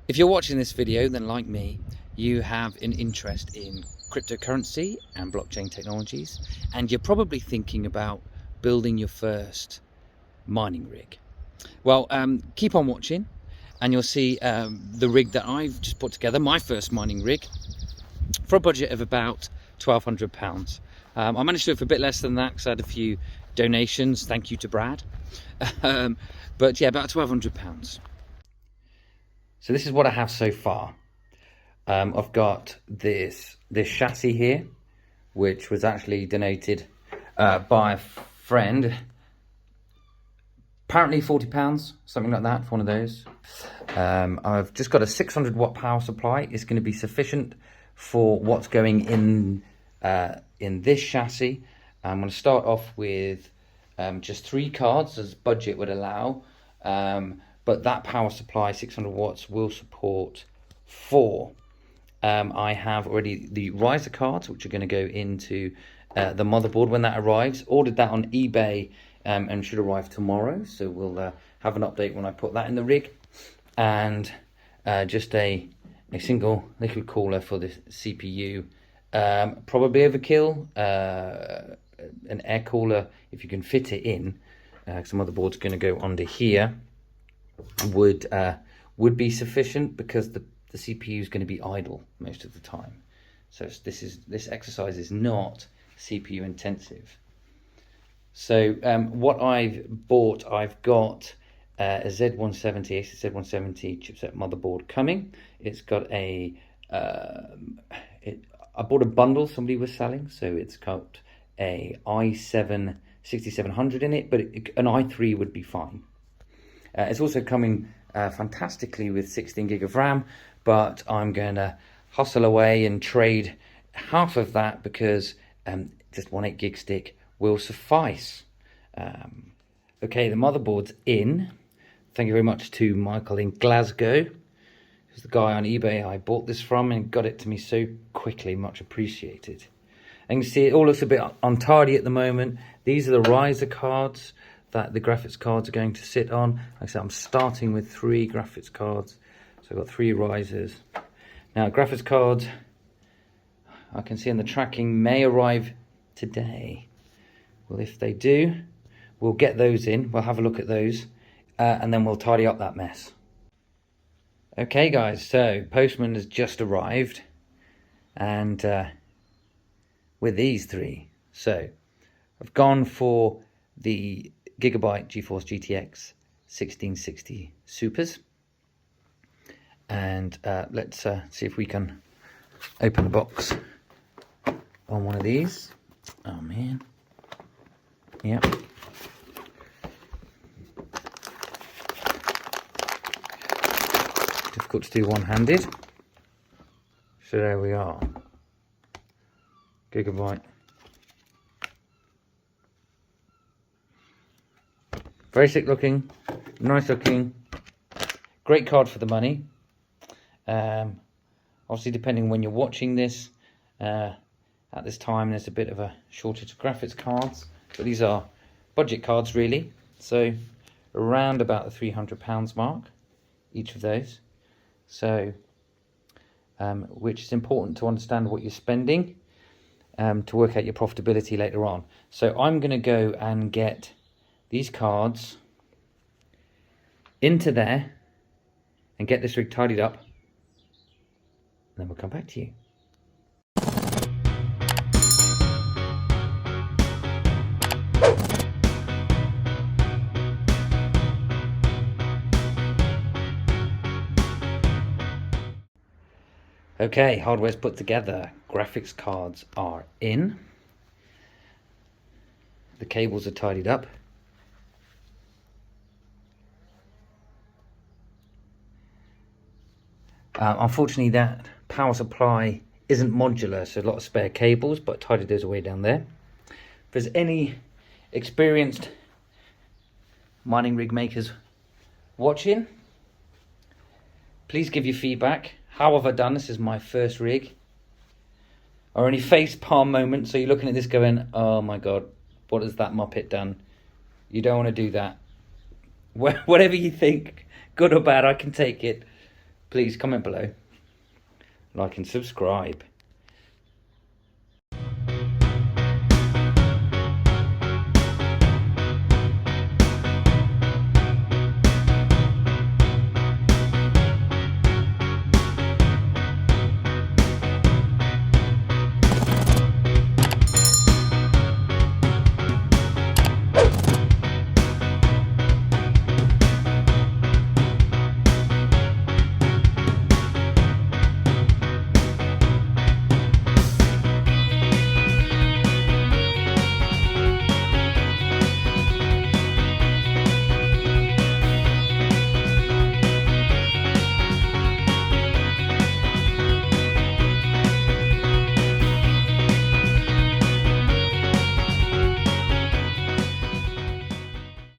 If you're watching this video, then like me, you have an interest in cryptocurrency and blockchain technologies, and you're probably thinking about building your first mining rig. Well, keep on watching and you'll see the rig that I've just put together, my first mining rig, for a budget of about £1,200. I managed to do it for a bit less than that because I had a few donations, thank you to Brad. But yeah, about £1,200. So this is what I have so far. I've got this chassis here, which was actually donated by a friend. Apparently £40, something like that, for one of those. I've just got a 600 watt power supply. It's going to be sufficient for what's going in this chassis. I'm going to start off with just 3 cards, as budget would allow. But that power supply, 600 watts, will support 4. I have already the riser cards, which are going to go into the motherboard when that arrives. Ordered that on eBay and should arrive tomorrow. So we'll have an update when I put that in the rig. And just a single liquid cooler for the CPU. Probably overkill. An air cooler, if you can fit it in, because the motherboard's going to go under here, would be sufficient, because the CPU is going to be idle most of the time. So this exercise is not CPU intensive. So what I've bought, I've got a Z170, Asus Z170 chipset motherboard coming. It's got I bought a bundle somebody was selling, so it's got a i7 6700 in it, but an i3 would be fine. It's also coming fantastically with 16 gig of RAM, but I'm going to hustle away and trade half of that, because just one 8 gig stick will suffice. Okay, the motherboard's in. Thank you very much to Michael in Glasgow, who's the guy on eBay I bought this from, and got it to me so quickly. Much appreciated. And you can see it all looks a bit untidy at the moment. These are the riser cards that the graphics cards are going to sit on. Like I said, I'm starting with 3 graphics cards. So I've got 3 risers. Now, graphics cards, I can see in the tracking, may arrive today. Well, if they do, we'll get those in. We'll have a look at those. And then we'll tidy up that mess. Okay, guys, so postman has just arrived. And with these 3. So I've gone for the Gigabyte Geforce GTX 1660 Supers. And let's see if we can open the box on one of these. Oh man. Yep. Difficult to do one-handed. So there we are. Gigabyte. Very sick looking, nice looking, great card for the money. Obviously, depending on when you're watching this, at this time there's a bit of a shortage of graphics cards, but these are budget cards really, so around about the £300 mark, each of those. So, which is important to understand what you're spending, to work out your profitability later on. So I'm going to go and get these cards into there and get this rig tidied up, and then we'll come back to you. Okay, hardware's put together, graphics cards are in, the cables are tidied up. Unfortunately, that power supply isn't modular, so a lot of spare cables, but I tidied those away down there. If there's any experienced mining rig makers watching, please give your feedback. How have I done? This is my first rig. Or any face palm moments, so you're looking at this going, oh my god, what has that Muppet done? You don't want to do that. Whatever you think, good or bad, I can take it. please comment below, like and subscribe.